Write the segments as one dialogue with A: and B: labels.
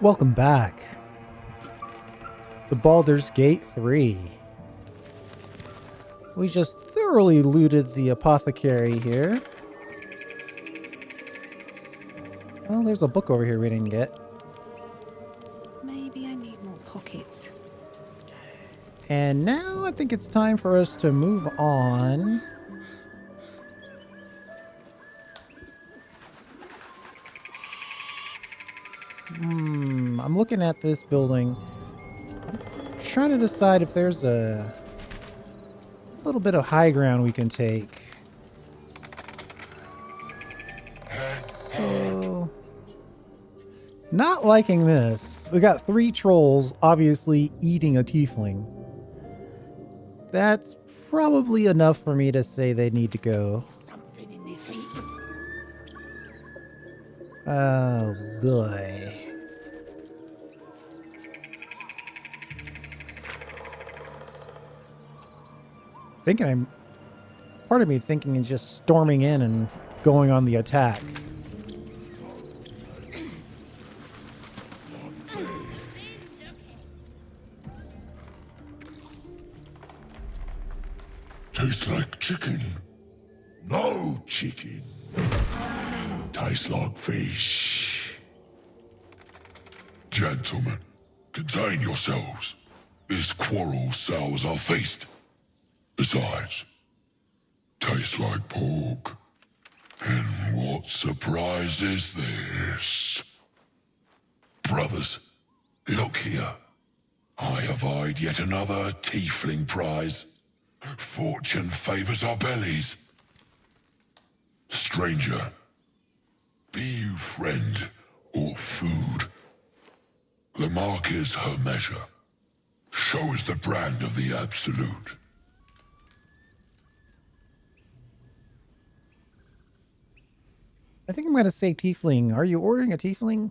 A: Welcome back to Baldur's Gate 3. We just thoroughly looted the apothecary here. Oh, there's a book over here we didn't get.
B: Maybe I need more pockets.
A: And now I think it's time for us to move on. I'm looking at this building. I'm trying to decide if there's a little bit of high ground we can take. So, not liking this. We got 3 trolls obviously eating a tiefling. That's probably enough for me to say they need to go.
B: Something in this heat.
A: Oh boy. Part of me thinking is just storming in and going on the attack.
C: Tastes like chicken. No chicken. Tastes like fish. Gentlemen, contain yourselves. This quarrel sours our feast. Besides, tastes like pork. And what surprise is this? Brothers, look here. I have eyed yet another tiefling prize. Fortune favors our bellies. Stranger, be you friend or food, the mark is her measure. Show is the brand of the absolute.
A: I think I'm going to say tiefling. Are you ordering a tiefling?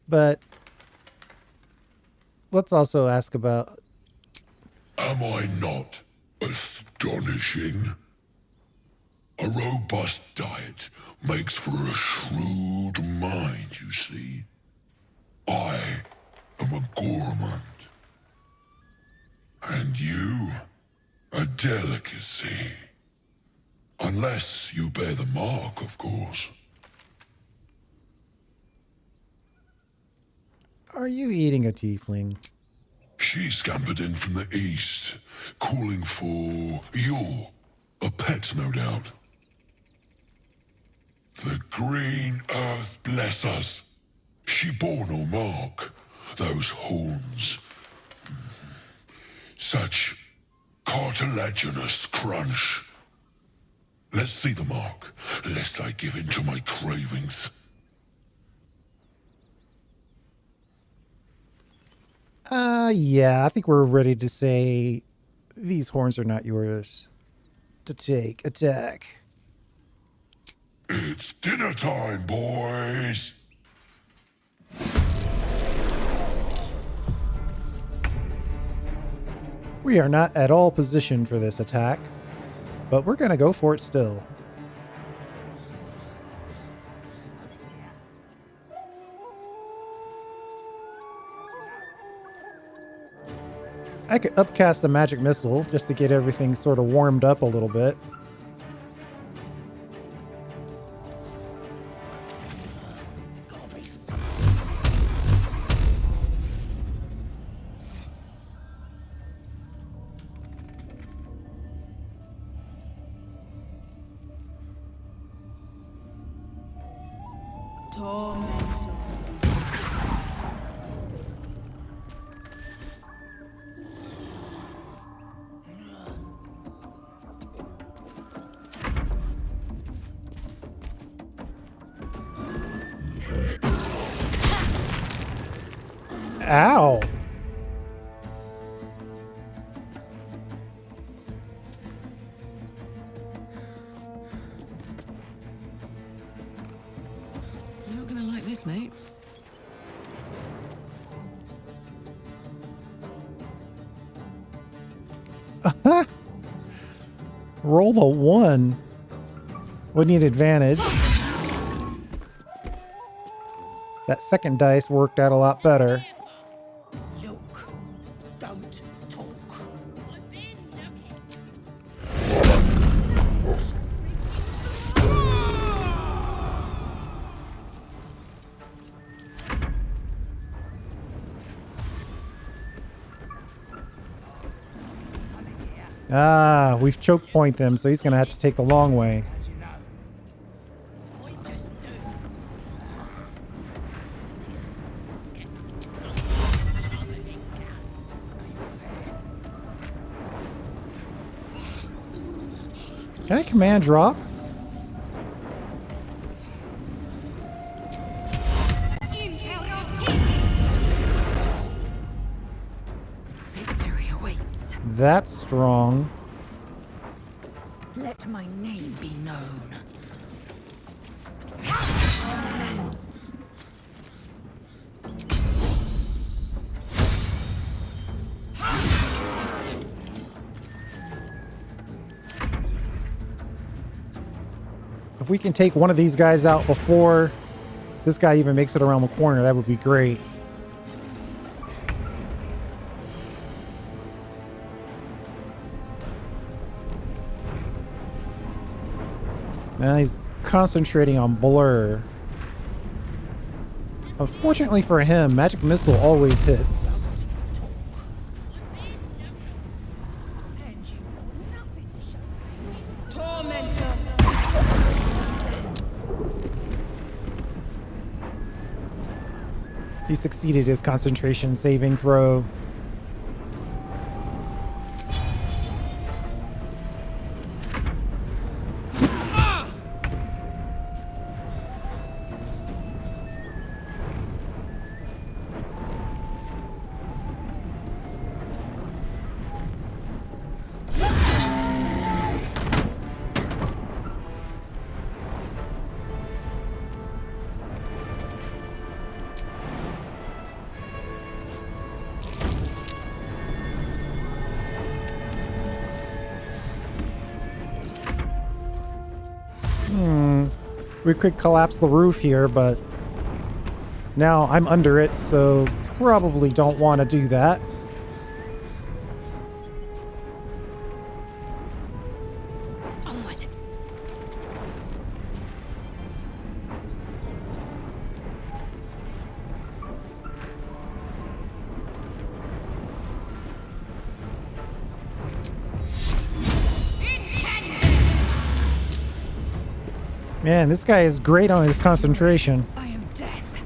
A: But let's also ask about...
C: Am I not astonishing? A robust diet makes for a shrewd mind, you see. I am a gourmand. And you, a delicacy. Unless you bear the mark, of course.
A: Are you eating a tiefling?
C: She scampered in from the east, calling for Yule, a pet, no doubt. The green earth bless us. She bore no mark. Those horns. Such cartilaginous crunch. Let's see the mark, lest I give in to my cravings.
A: Yeah, I think we're ready to say these horns are not yours to take. Attack.
C: It's dinner time, boys.
A: We are not at all positioned for this attack, but we're going to go for it still. I could upcast a magic missile just to get everything sort of warmed up a little bit.
B: Tormentor.
A: Ow!
D: You're not gonna like this, mate.
A: Roll the 1. We need advantage. That second dice worked out a lot better.
B: Look, don't talk.
A: Ah, we've choke point them, so he's gonna have to take the long way. Can I command drop?
B: Victory awaits.
A: That's strong.
B: Let my name be known.
A: If we can take one of these guys out before this guy even makes it around the corner, that would be great. Now he's concentrating on Blur. Unfortunately for him, Magic Missile always hits. He succeeded his concentration saving throw. We could collapse the roof here, but now I'm under it, so probably don't want to do that.
B: Onward.
A: Man, this guy is great on his concentration.
B: I am death.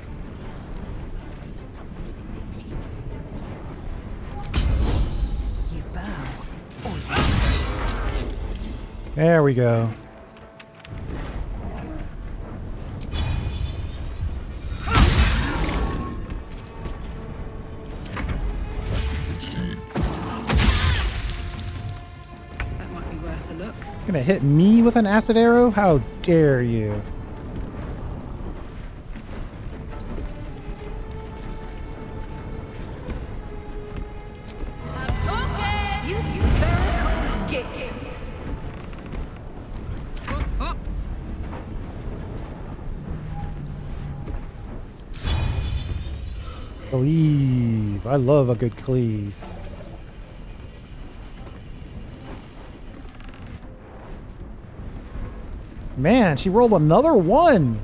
B: You bow or you
A: There we go.
D: That might be worth a look.
A: Gonna hit me with an acid arrow? How dare you?
B: You spherical git.
A: Cleave. I love a good cleave. Man, she rolled another one.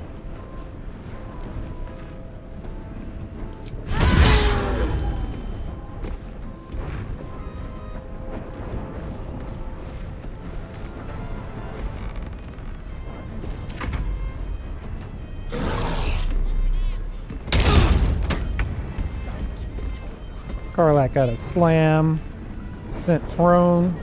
A: Carlac got a slam, sent prone.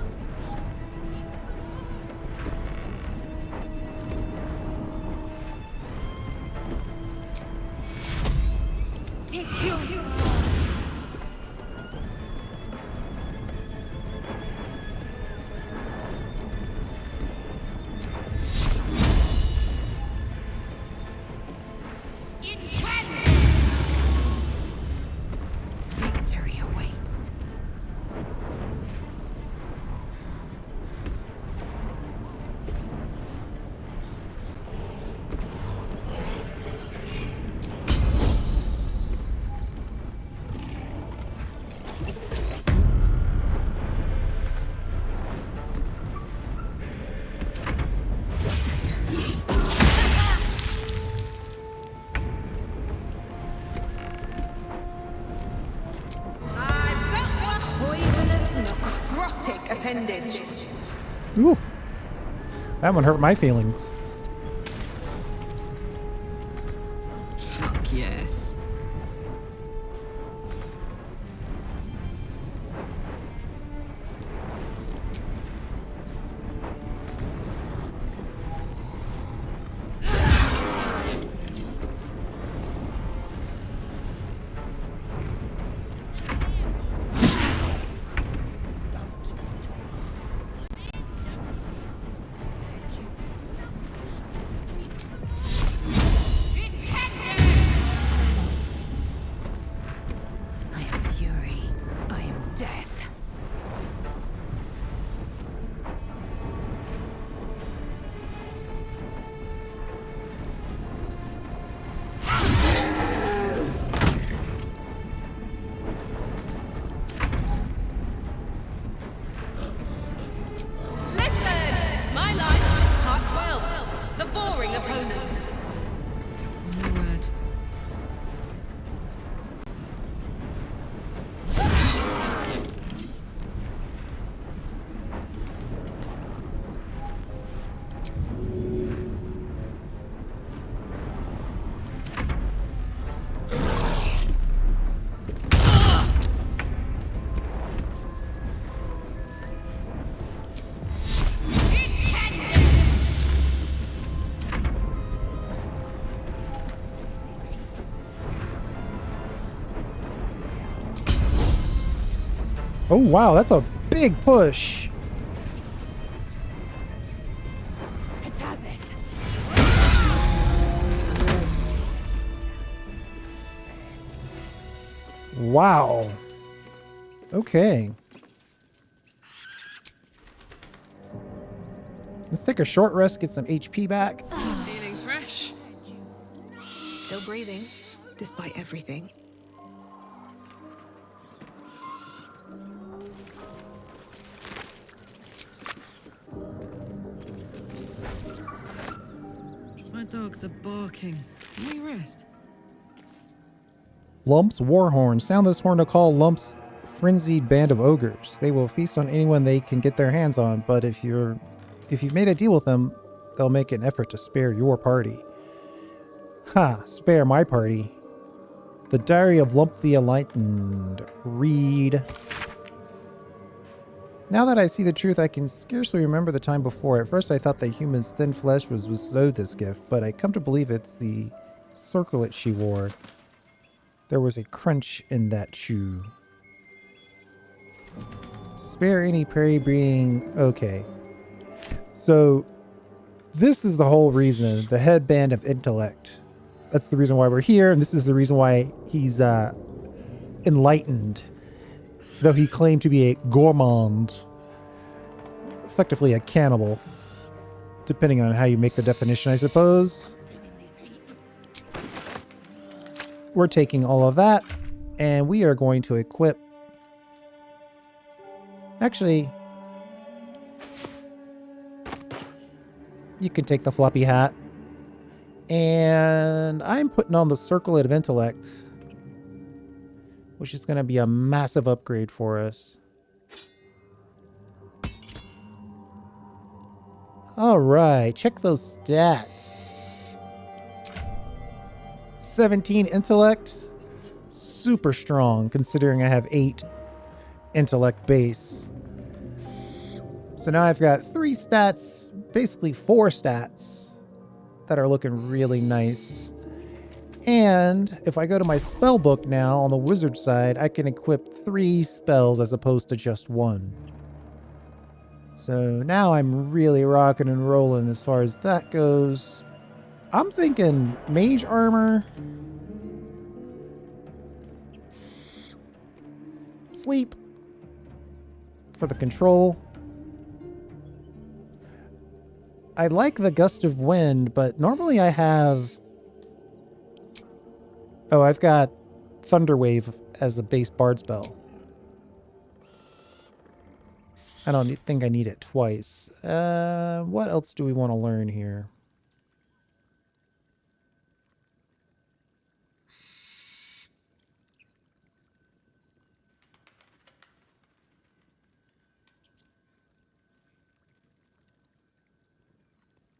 B: Victory awaits. appendage.
A: Ooh. That one hurt my feelings.
D: Fuck yes.
B: I am fury. I am death. Listen! My life, part 12. The boring opponent.
D: No word.
A: Oh, wow. That's a big push. Wow. Okay. Let's take a short rest, get some HP back.
D: Feeling fresh?
B: Still breathing, despite everything.
D: My dogs are barking. Can we rest?
A: Lump's Warhorn. Sound this horn to call Lump's frenzied band of ogres. They will feast on anyone they can get their hands on, but if you've made a deal with them, they'll make an effort to spare your party. Ha! Spare my party. The Diary of Lump the Enlightened. Read. Now that I see the truth, I can scarcely remember the time before. At first I thought that humans' thin flesh was bestowed this gift, but I come to believe it's the circlet she wore. There was a crunch in that shoe. Spare any prey being... Okay. So, this is the whole reason. The headband of intellect. That's the reason why we're here, and this is the reason why he's enlightened. Though he claimed to be a gourmand. Effectively a cannibal. Depending on how you make the definition, I suppose. We're taking all of that, and we are going to equip... Actually, you can take the floppy hat. And I'm putting on the Circlet of Intellect, which is going to be a massive upgrade for us. All right, check those stats. 17 intellect, super strong considering I have 8 intellect base. So now I've got 3 stats, basically 4 stats that are looking really nice. And if I go to my spell book now on the wizard side, I can equip 3 spells as opposed to just 1. So now I'm really rocking and rolling as far as that goes. I'm thinking mage armor, sleep for the control. I like the gust of wind, but normally I have... Oh, I've got Thunderwave as a base bard spell. I don't think I need it twice. What else do we want to learn here?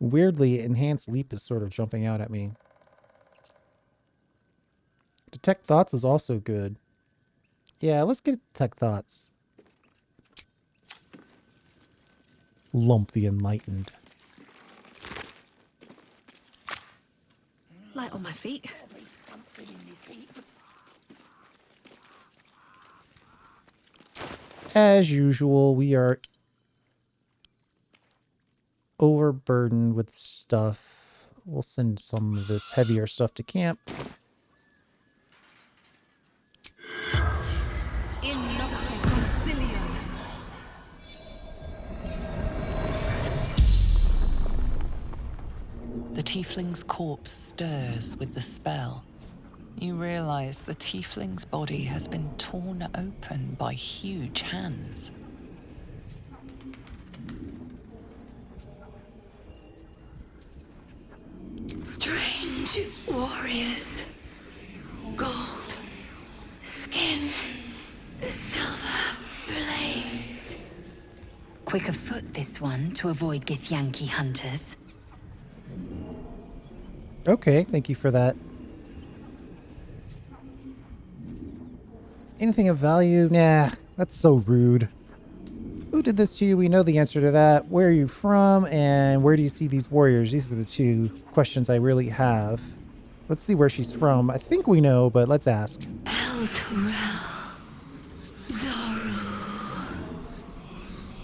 A: Weirdly, enhanced leap is sort of jumping out at me. Detect thoughts is also good. Yeah, let's get detect thoughts. Lump the enlightened.
B: Light on my feet.
A: As usual, we are overburdened with stuff. We'll send some of this heavier stuff to camp.
B: In nocte concilium.
E: The tiefling's corpse stirs with the spell. You realize the tiefling's body has been torn open by huge hands.
F: Strange warriors. Gold skin. Silver blades. Quick of foot, this one, to avoid Githyanki hunters.
A: Okay, thank you for that. Anything of value? Nah, that's so rude. Who did this to you? We know the answer to that. Where are you from? And where do you see these warriors? These are the two questions I really have. Let's see where she's from. I think we know, but let's ask.
F: El Turel. Zoru.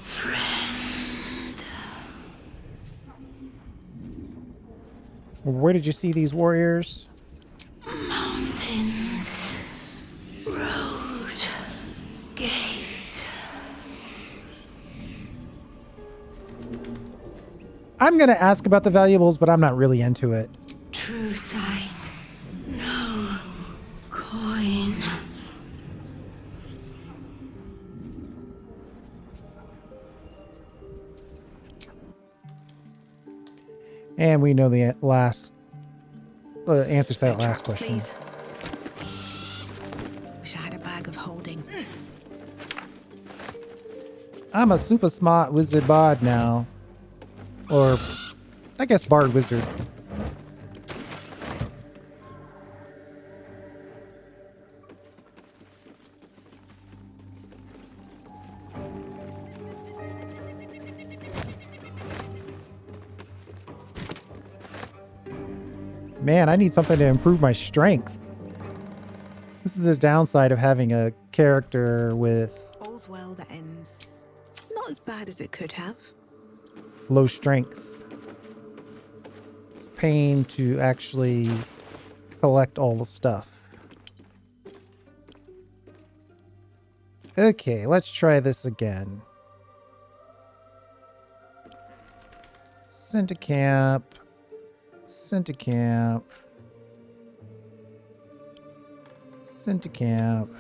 F: Friend.
A: Where did you see these warriors?
F: Mountains. Road. Gate.
A: I'm going to ask about the valuables, but I'm not really into it.
F: True sight. No coin.
A: And we know the last answer to that
B: No
A: last
B: traps,
A: question.
B: please. Wish I had a bag of holding.
A: I'm a super smart wizard bard now. Or, I guess bard wizard. Man, I need something to improve my strength. This is the downside of having a character with
B: All's well that ends not as bad as it could have.
A: low strength. It's a pain to actually collect all the stuff. Okay, let's try this again. Send to camp. Send to camp. Send to camp.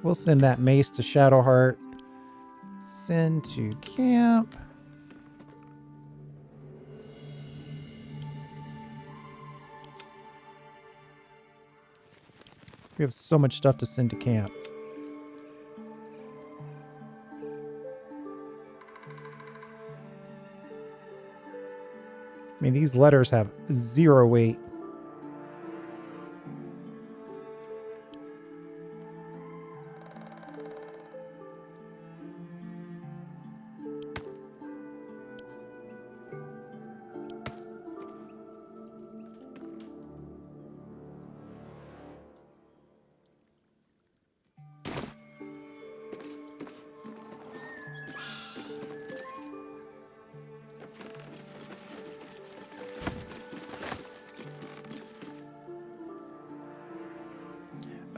A: We'll send that mace to Shadowheart. Send to camp. We have so much stuff to send to camp. I mean, these letters have 0 weight.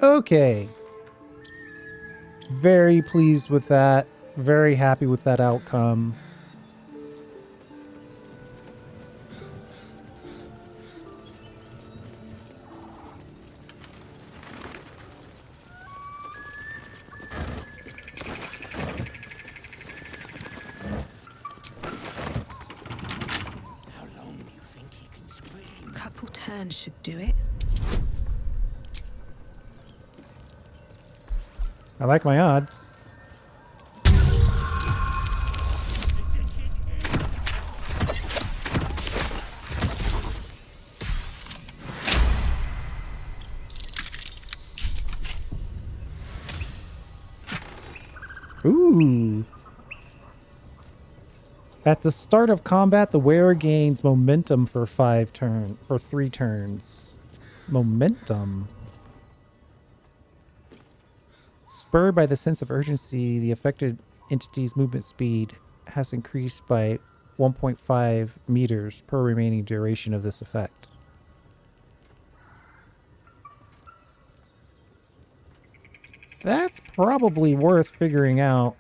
A: Okay. Very pleased with that. Very happy with that outcome.
B: A couple turns should do it.
A: I like my odds. Ooh. At the start of combat, the wearer gains momentum for 3 turns. Momentum. Spurred by the sense of urgency, the affected entity's movement speed has increased by 1.5 meters per remaining duration of this effect. That's probably worth figuring out.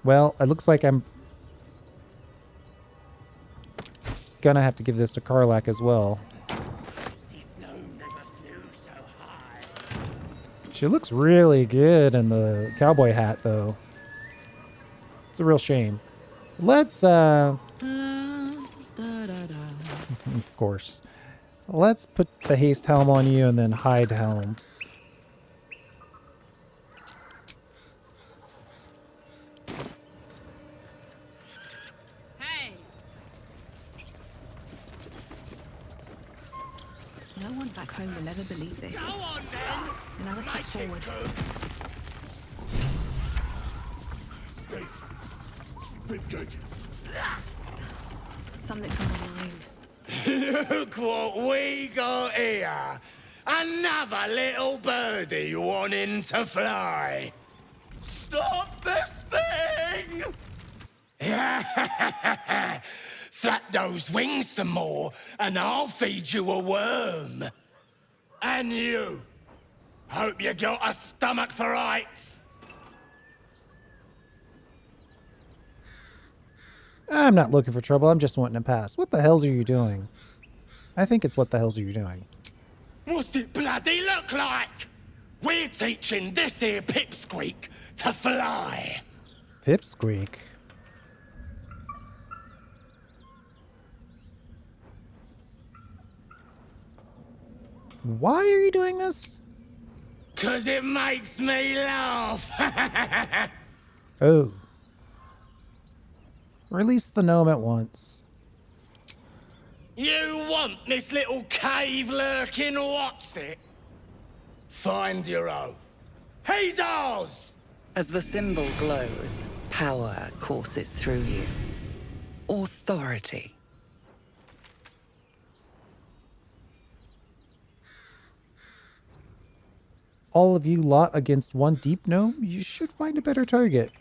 A: Well, it looks like I'm gonna have to give this to Carlac as well. She looks really good in the cowboy hat, though. It's a real shame. Let's, of course. Let's put the haste helm on you and then hide helms.
B: Hey!
G: No one back home will ever believe this.
B: Go on then!
G: Another step forward.
C: Speak good.
G: Something's on my mind.
H: Look what we got here. Another little birdie wanting to fly. Stop this thing! Flap those wings some more, and I'll feed you a worm. And you. Hope you got a stomach for heights.
A: I'm not looking for trouble. I'm just wanting to pass. What the hells are you doing? I think it's what the hells are you doing?
H: What's it bloody look like? We're teaching this here pipsqueak to fly.
A: Pipsqueak. Why are you doing this?
H: 'Cause it makes me laugh.
A: Oh. Release the gnome at once.
H: You want this little cave lurking what's it? Find your own. He's ours!
E: As the symbol glows, power courses through you. Authority.
A: All of you lot against one deep gnome? You should find a better target.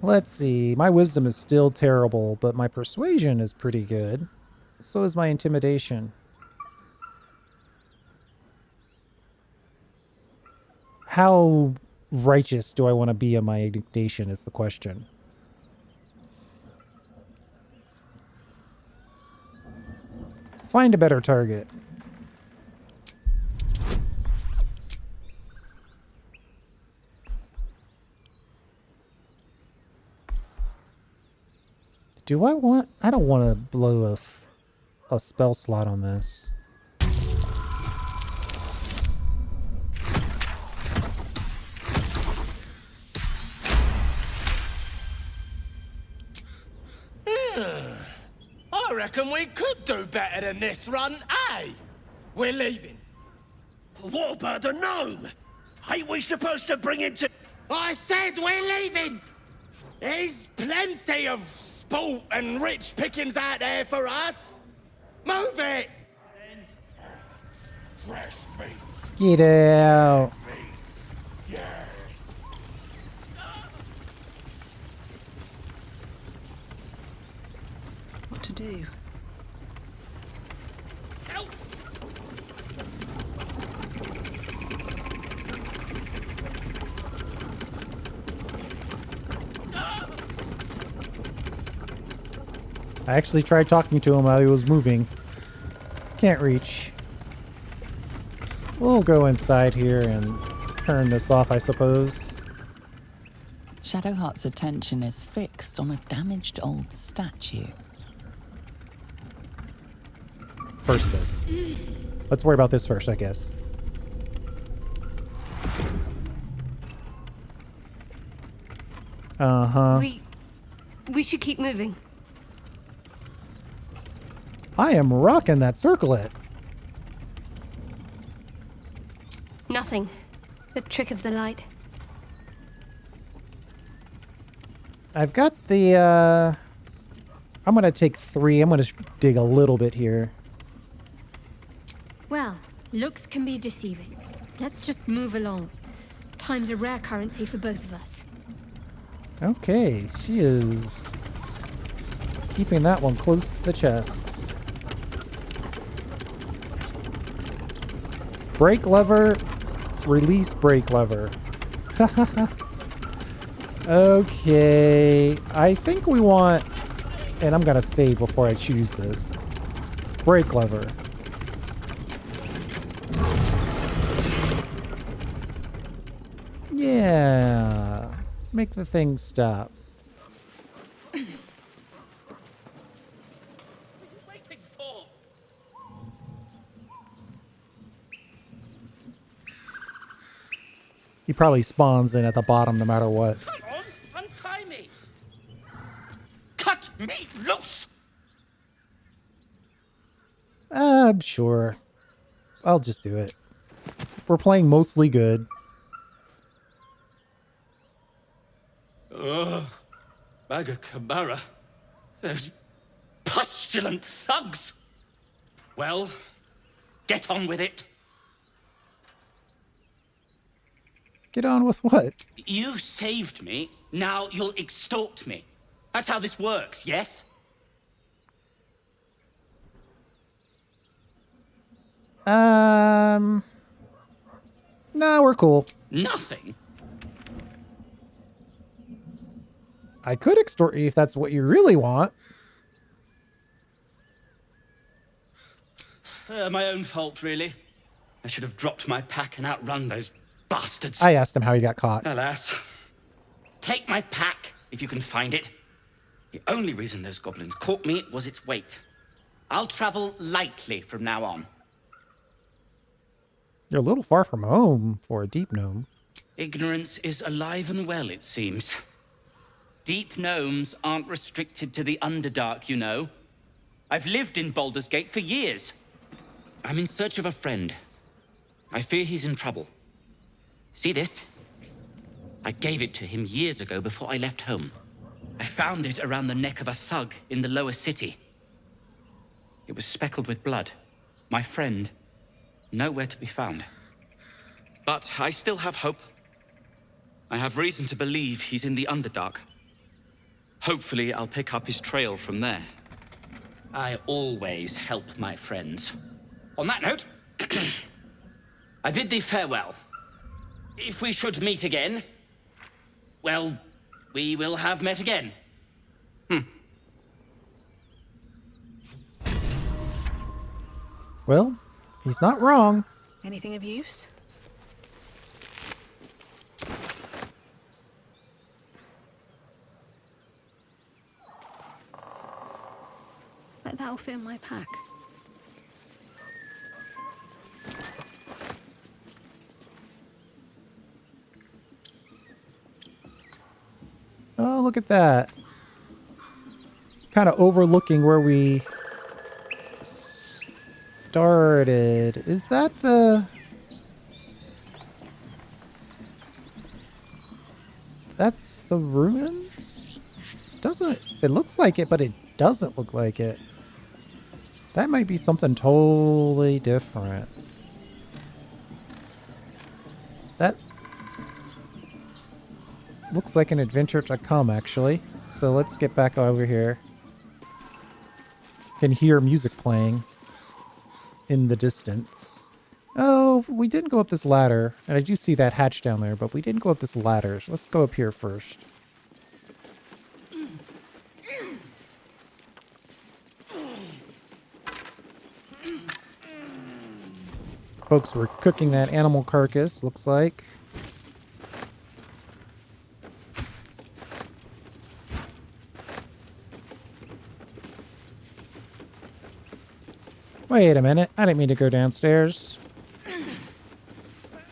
A: Let's see. My wisdom is still terrible, but my persuasion is pretty good. So is my intimidation. How righteous do I want to be in my indignation is the question. Find a better target. Do I want... I don't want to blow a spell slot on this.
H: I reckon we could do better than this run, eh? We're leaving.
I: What about the gnome? Ain't we supposed to bring him to...
H: I said we're leaving! There's plenty of sport and rich pickings out there for us. Move it!
C: Fresh meats.
A: Get out.
C: Meats. Yes.
G: What to do?
I: Help!
A: I actually tried talking to him while he was moving. Can't reach. We'll go inside here and turn this off, I suppose.
E: Shadowheart's attention is fixed on a damaged old statue.
A: first this. Let's worry about this first, I guess. Uh-huh.
F: We should keep moving.
A: I am rocking that circlet.
F: Nothing. The trick of the light.
A: I've got the, I'm going to take 3. I'm going to dig a little bit here.
F: Well, looks can be deceiving. Let's just move along. Time's a rare currency for both of us.
A: Okay, she is keeping that one close to the chest. Brake lever, release brake lever. Okay, I think we want, and I'm gonna save before I choose this. Brake lever. Yeah, make the thing stop.
I: Waiting for.
A: He probably spawns in at the bottom no matter what.
I: Come on, untie me. Cut me loose.
A: I'm sure. I'll just do it. We're playing mostly good.
I: Ugh. Bagakabara. Those pustulant thugs. Well, get on with it.
A: Get on with what?
I: You saved me, now you'll extort me. That's how this works, yes?
A: No, we're cool.
I: Nothing?
A: I could extort you if that's what you really want.
I: My own fault, really. I should have dropped my pack and outrun those bastards.
A: I asked him how he got caught.
I: Alas. Take my pack, if you can find it. The only reason those goblins caught me was its weight. I'll travel lightly from now on.
A: You're a little far from home for a deep gnome.
I: Ignorance is alive and well, it seems. Deep gnomes aren't restricted to the Underdark, you know. I've lived in Baldur's Gate for years. I'm in search of a friend. I fear he's in trouble. See this? I gave it to him years ago before I left home. I found it around the neck of a thug in the lower city. It was speckled with blood. My friend, nowhere to be found. But I still have hope. I have reason to believe he's in the Underdark. Hopefully, I'll pick up his trail from there. I always help my friends. On that note, I bid thee farewell. If we should meet again, well, we will have met again.
A: Well, he's not wrong.
G: Anything of use? Bet that'll fit in my pack.
A: Oh, look at that. Kind of overlooking where we started. Is that the... That's the ruins? Doesn't... It looks like it, but it doesn't look like it. That might be something totally different. That looks like an adventure to come, actually. So let's get back over here. Can hear music playing in the distance. Oh, we didn't go up this ladder. And I do see that hatch down there, but we didn't go up this ladder. So let's go up here first. Folks, we're cooking that animal carcass, looks like. Wait a minute. I didn't mean to go downstairs.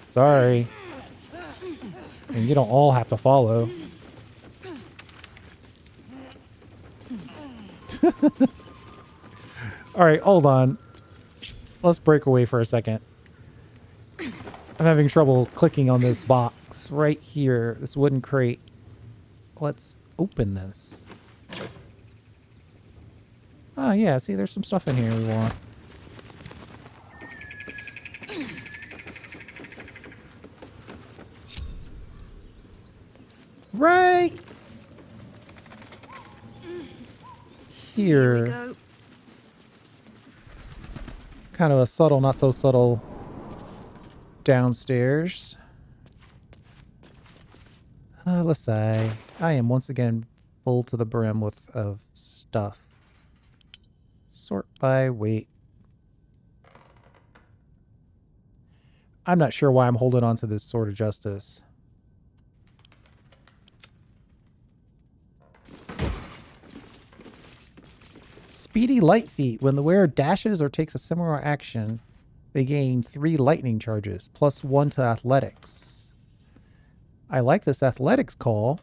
A: Sorry. And you don't all have to follow. Alright, hold on. Let's break away for a second. I'm having trouble clicking on this box right here. This wooden crate. Let's open this. Oh yeah, see there's some stuff in here we want. Right
G: Here we
A: here.
G: go.
A: Kind of a subtle, not so subtle downstairs. Let's say I am once again full to the brim with of stuff. Sort by weight. I'm not sure why I'm holding on to this Sword of Justice. Speedy Light Feet. When the wearer dashes or takes a similar action, they gain 3 lightning charges, plus 1 to athletics. I like this athletics call.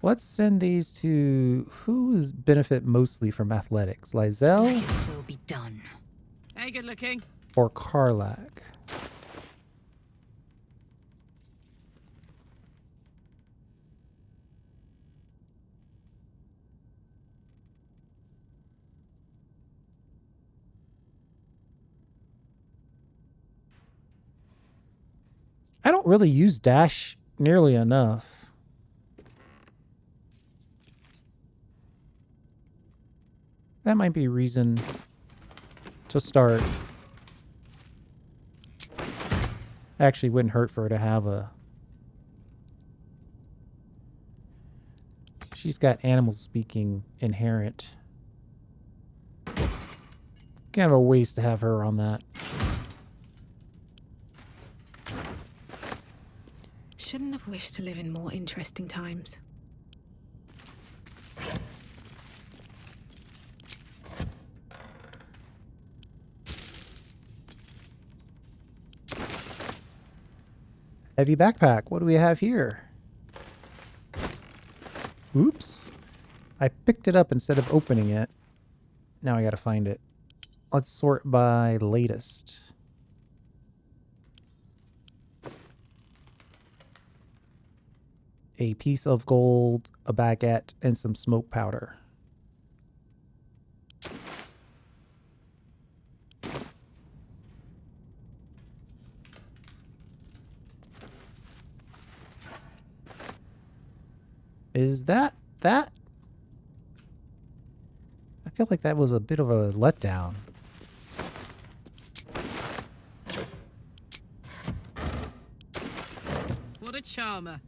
A: Let's send these to... who's benefit mostly from athletics? Lizelle
E: This will be done.
B: Hey, good looking.
A: or Carlac? I don't really use dash nearly enough. That might be a reason to start. Actually, wouldn't hurt for her to have a... She's got animal speaking inherent. Kind of a waste to have her on that.
G: Shouldn't have wished to live in more interesting times.
A: Heavy backpack. What do we have here? Oops. I picked it up instead of opening it. Now I gotta find it. Let's sort by latest. A piece of gold, a baguette, and some smoke powder. Is that? I feel like that was a bit of a letdown.
B: What a charmer.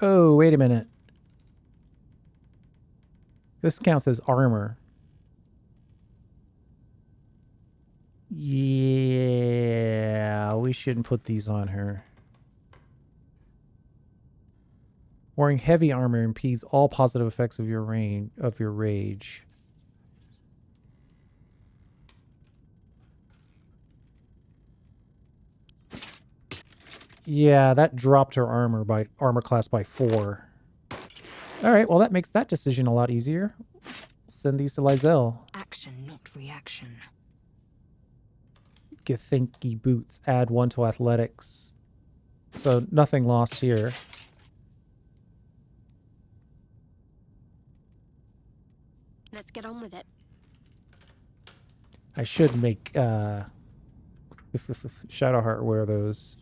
A: Oh, wait a minute. This counts as armor. Yeah, we shouldn't put these on her. Wearing heavy armor impedes all positive effects of your rage. Yeah, that dropped her armor class by 4. All right, well that makes that decision a lot easier. Send these to Lizelle.
E: Action, not reaction.
A: Gethinky boots. Add 1 to athletics. So nothing lost here.
F: Let's get on with it.
A: I should make Shadowheart wear those.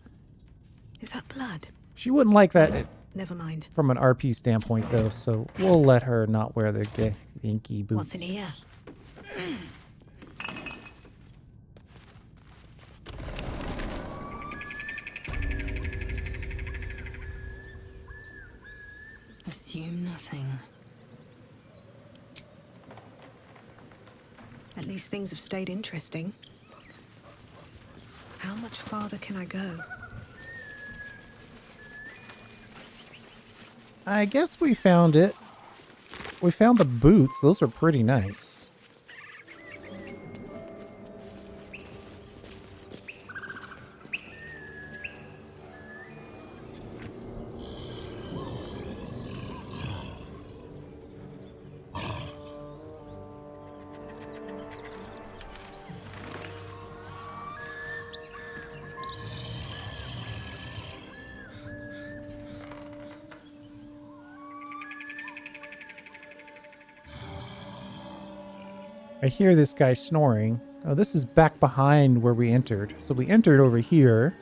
G: Is that blood?
A: She wouldn't like that
G: Never mind.
A: from an RP standpoint, though, so we'll let her not wear the Gethinky boots.
G: What's in here?
E: Assume nothing.
G: At least things have stayed interesting. How much farther can I go?
A: I guess we found it. We found the boots. Those are pretty nice. I hear this guy snoring. Oh, this is back behind where we entered. So we entered over here.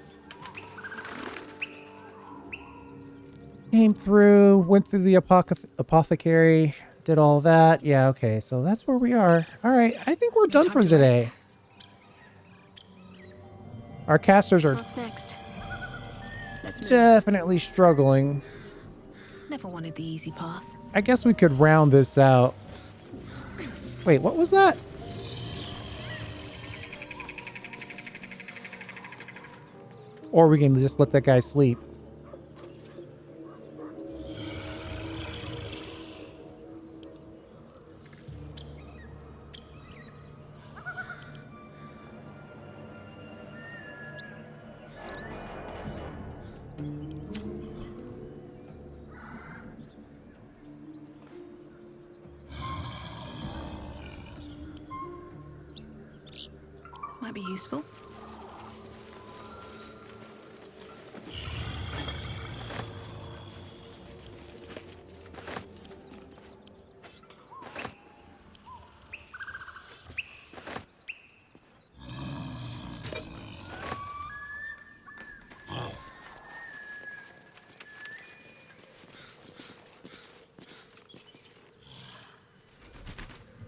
A: Came through, went through the apothecary, did all that. Yeah, okay, so that's where we are. All right, I think we're done for today. Our casters are
F: What's next?
G: Let's move.
A: definitely struggling.
G: Never wanted the easy path.
A: I guess we could round this out. Wait, what was that? Or we can just let that guy sleep.
G: Might be useful.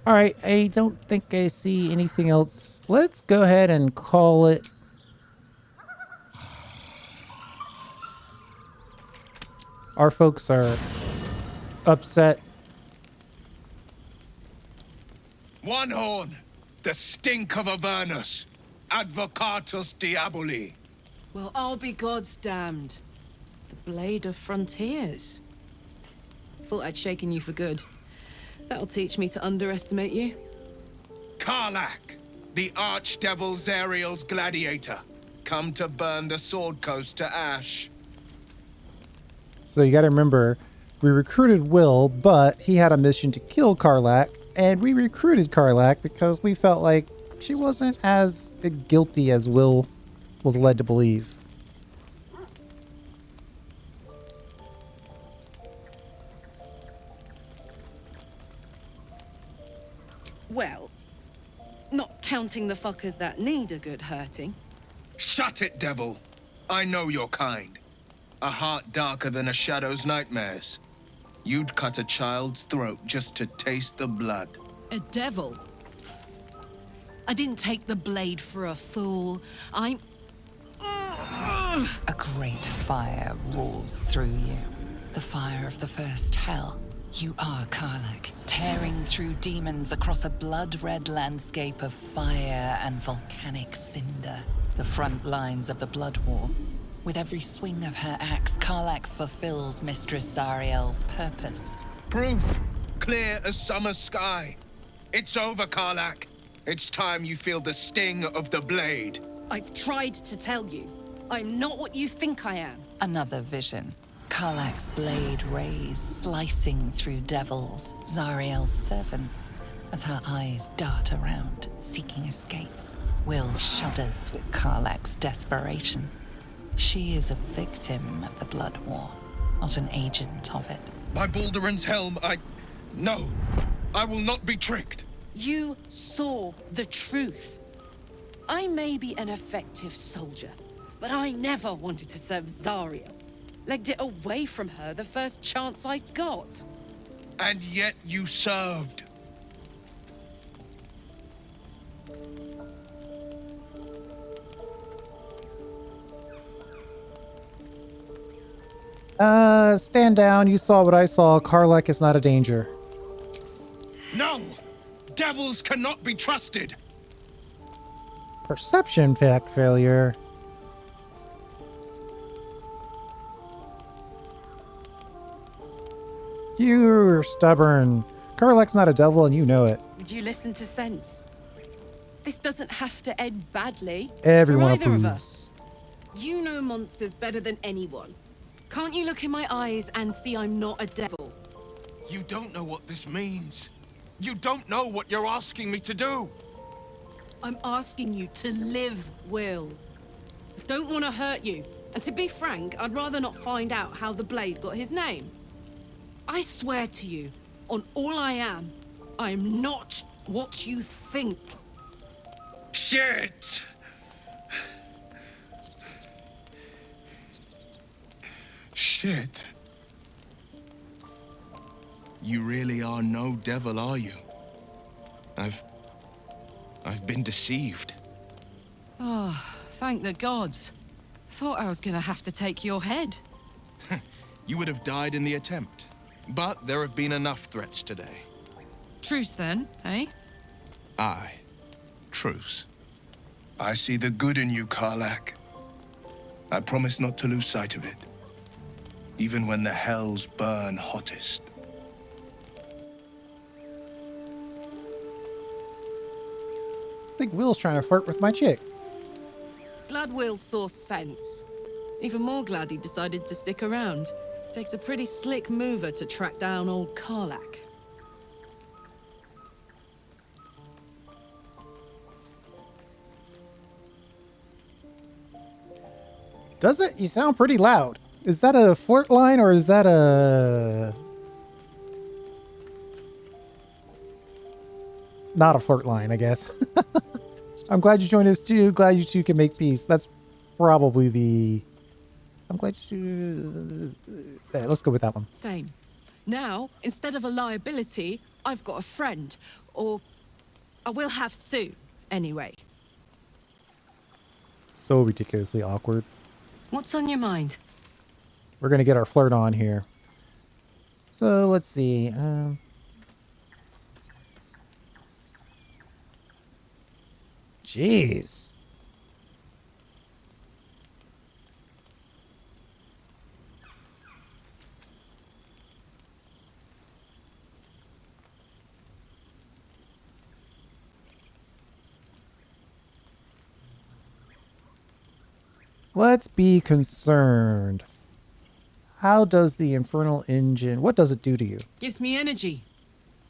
A: All right, I don't think I see anything else. Let's go ahead and call it. Our folks are upset.
H: One horn, the stink of Avernus, Advocatus Diaboli.
D: Well, I'll be God's damned. The Blade of Frontiers. Thought I'd shaken you for good. That'll teach me to underestimate you.
H: Carlac, the archdevil Zariel's gladiator, come to burn the Sword Coast to ash.
A: So you got to remember, we recruited Will, but he had a mission to kill Carlac, and we recruited Carlac because we felt like she wasn't as guilty as Will was led to believe.
D: Well, not counting the fuckers that need a good hurting.
H: Shut it, devil. I know your kind. A heart darker than a shadow's nightmares. You'd cut a child's throat just to taste the blood.
D: A devil? I didn't take the blade for a fool. I'm...
E: A great fire roars through you. The fire of the first hell. You are Carlac, tearing through demons across a blood-red landscape of fire and volcanic cinder. The front lines of the Blood War. With every swing of her axe, Carlac fulfills Mistress Zariel's purpose.
H: Proof, clear as summer sky. It's over, Carlac. It's time you feel the sting of the blade.
D: I've tried to tell you. I'm not what you think I am.
E: Another vision. Carlac's blade rays slicing through devils, Zariel's servants, as her eyes dart around, seeking escape. Will shudders with Carlac's desperation. She is a victim of the Blood War, not an agent of it.
H: By Balduran's helm, No, I will not be tricked.
D: You saw the truth. I may be an effective soldier, but I never wanted to serve Zariel. Legged it away from her the first chance I got.
H: And yet you served.
A: Stand down. You saw what I saw. Carlac is not a danger.
H: No! Devils cannot be trusted!
A: Perception fact failure. You're stubborn. Carlac's not a devil and you know it.
D: Would you listen to sense? This doesn't have to end badly.
A: Everyone
D: for either of
A: approves.
D: us. You know monsters better than anyone. Can't you look in my eyes and see I'm not a devil?
J: You don't know what this means. You don't know what you're asking me to do.
D: I'm asking you to live, Will. I don't want to hurt you. And to be frank, I'd rather not find out how the blade got his name. I swear to you, on all I am not what you think.
J: Shit! Shit. You really are no devil, are you? I've been deceived.
D: Oh, thank the gods. Thought I was gonna have to take your head.
J: You would have died in the attempt. But there have been enough threats today.
D: Truce then, eh?
J: Aye. Truce. I see the good in you, Carlac. I promise not to lose sight of it. Even when the hells burn hottest.
A: I think Will's trying to flirt with my chick.
D: Glad Will saw sense. Even more glad he decided to stick around. Takes a pretty slick mover to track down old Carlac.
A: Does it? You sound pretty loud. Is that a flirt line or is that a... Not a flirt line, I guess. I'm glad you joined us too. Glad you two can make peace. That's probably the... I'm glad you... let's go with that one.
D: Same. Now, instead of a liability, I've got a friend. Or I will have soon, anyway.
A: So ridiculously awkward.
D: What's on your mind?
A: We're going to get our flirt on here. So, let's see. Jeez. Let's be concerned. How does the infernal engine... What does it do to you?
D: Gives me energy.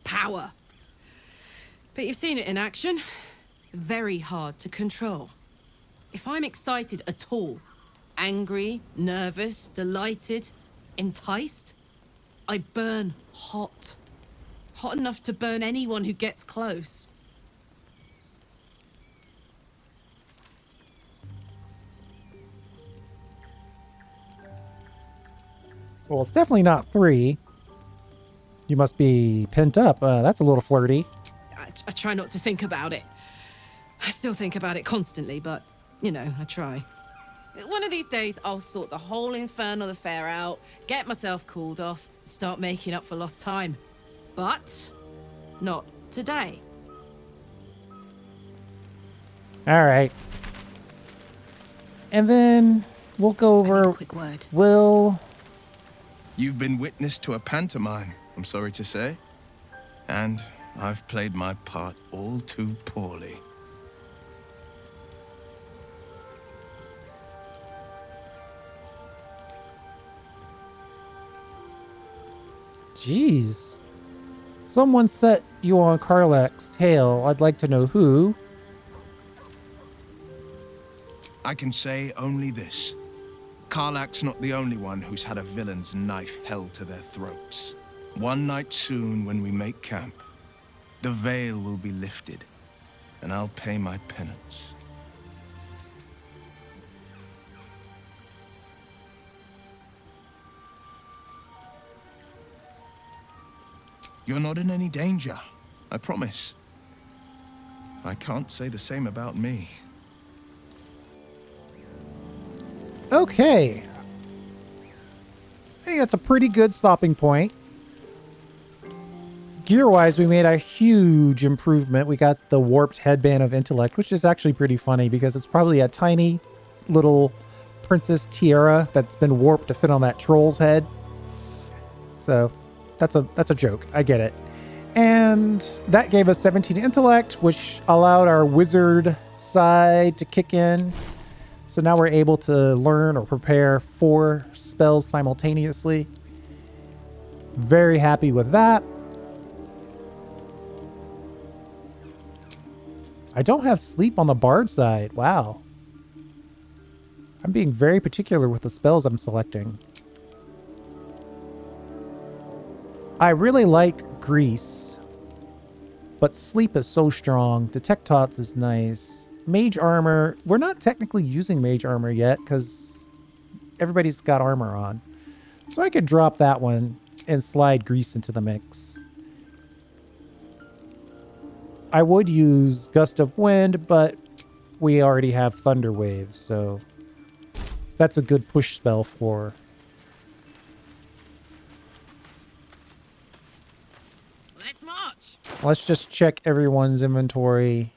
D: Power. But you've seen it in action. Very hard to control. If I'm excited at all, angry, nervous, delighted, enticed, I burn hot. Hot enough to burn anyone who gets close.
A: Well, it's definitely not 3. You must be pent up. That's a little flirty.
D: I try not to think about it. I still think about it constantly, but, you know, I try. One of these days, I'll sort the whole infernal affair out, get myself cooled off, start making up for lost time. But not today.
A: All right. And then we'll go over...
G: A quick word.
A: Will...
J: You've been witness to a pantomime, I'm sorry to say. And I've played my part all too poorly.
A: Jeez. Someone set you on Carlac's tail. I'd like to know who.
J: I can say only this. Carlac's not the only one who's had a villain's knife held to their throats. One night soon, when we make camp, the veil will be lifted, and I'll pay my penance. You're not in any danger, I promise. I can't say the same about me.
A: Okay. I think that's a pretty good stopping point. Gear-wise, we made a huge improvement. We got the warped headband of intellect, which is actually pretty funny because it's probably a tiny little princess tiara that's been warped to fit on that troll's head. So, That's a joke. I get it. And that gave us 17 intellect, which allowed our wizard side to kick in. So now we're able to learn or prepare 4 spells simultaneously. Very happy with that. I don't have sleep on the bard side. Wow. I'm being very particular with the spells I'm selecting. I really like Grease, but Sleep is so strong. Detect Tots is nice. Mage Armor, we're not technically using Mage Armor yet because everybody's got armor on. So I could drop that one and slide Grease into the mix. I would use Gust of Wind, but we already have Thunder Wave, so that's a good push spell for.
B: Let's march.
A: Let's just check everyone's inventory.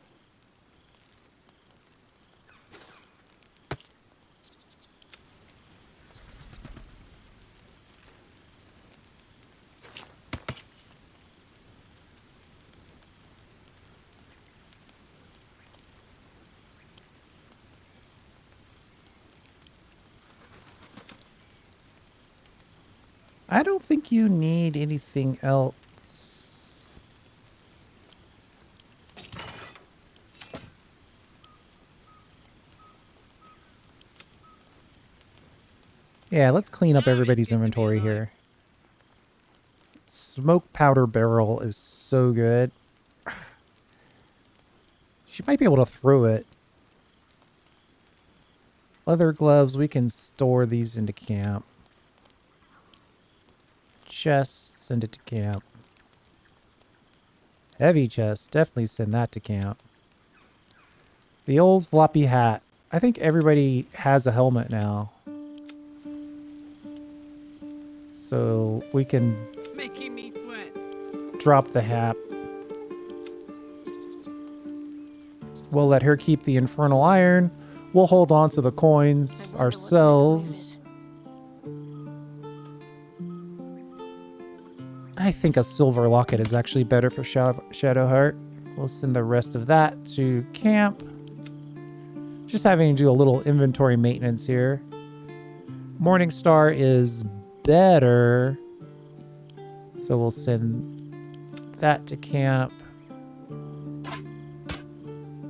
A: I don't think you need anything else. Yeah, let's clean up everybody's inventory here. Smoke powder barrel is so good. She might be able to throw it. Leather gloves, we can store these into camp. Chest, send it to camp. Heavy chest, definitely send that to camp. The old floppy hat. I think everybody has a helmet now. So we can
B: Making me sweat.
A: drop the hat. We'll let her keep the infernal iron. We'll hold on to the coins ourselves. I think a silver locket is actually better for Shadowheart. We'll send the rest of that to camp. Just having to do a little inventory maintenance here. Morningstar is better. So we'll send that to camp.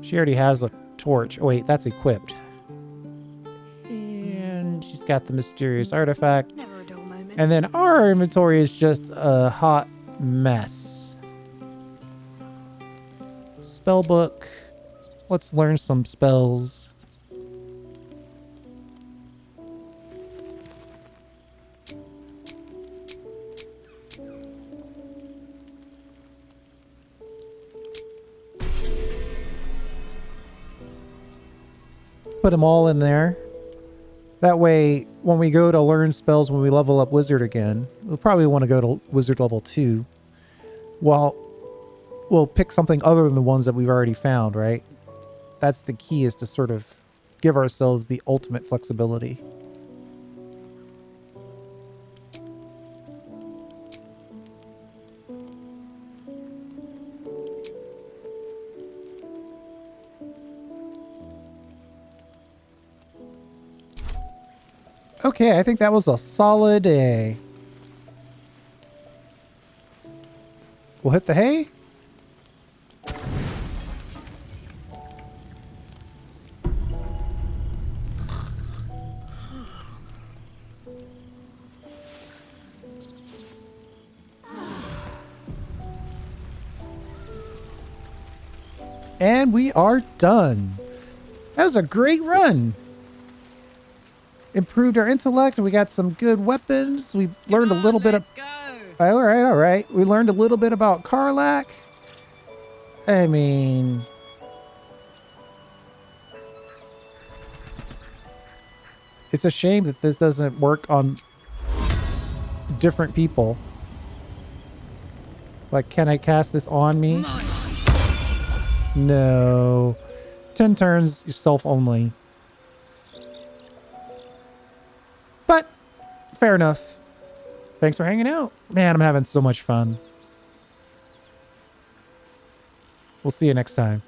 A: She already has a torch. Oh, wait, that's equipped. And she's got the mysterious artifact.
G: Never a dull moment.
A: And then our inventory is just a hot mess. Spellbook. Let's learn some spells. Put them all in there. That way, when we go to learn spells, when we level up Wizard again, we'll probably want to go to Wizard level 2. Well, we'll pick something other than the ones that we've already found, right? That's the key, is to sort of give ourselves the ultimate flexibility. Okay, I think that was a solid day. We'll hit the hay. And we are done. That was a great run. Improved our intellect. We got some good weapons. We learned a little bit of... All right. We learned a little bit about Carlac. I mean... It's a shame that this doesn't work on different people. Like, can I cast this on me? No. 10 turns, yourself only. But, fair enough. Thanks for hanging out. Man, I'm having so much fun. We'll see you next time.